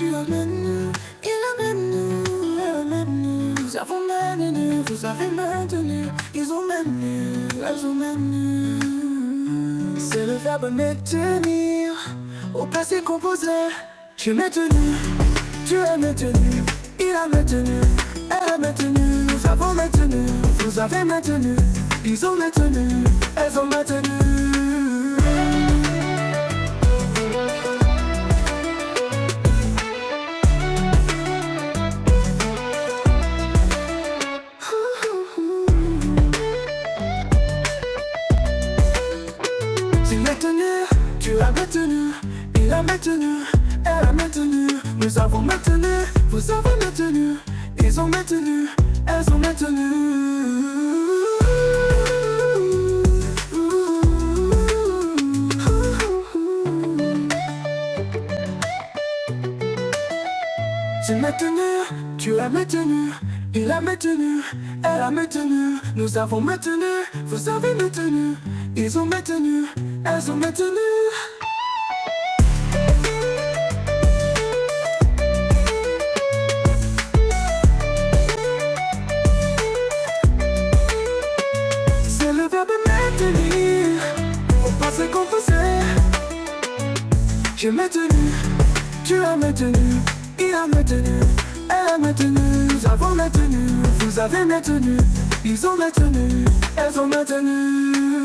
Tu as maintenu, il a maintenu, elle a maintenu. Nous avons maintenu, vous avez maintenu. Ils ont maintenu, elles ont maintenu. C'est le verbe maintenir au passé composé. Tu es maintenu, tu as maintenu, il a maintenu, elle a maintenu. Nous avons maintenu, vous avez maintenu. Ils ont maintenu, elles ont maintenu. J'ai maintenu, tu as maintenu, il a maintenu, elle a maintenu. Nous avons maintenu, vous avez maintenu. Ils ont maintenu, elles ont maintenu. J'ai maintenu, tu as maintenu, il a maintenu, elle a maintenu. Nous avons maintenu, vous avez maintenu. Ils ont maintenu, elles ont maintenu. C'est le verbe maintenir au passé composé. J'ai maintenu, tu as maintenu, il a maintenu, elle a maintenu. Nous avons maintenu, vous avez maintenu. Ils ont maintenu, elles ont maintenu.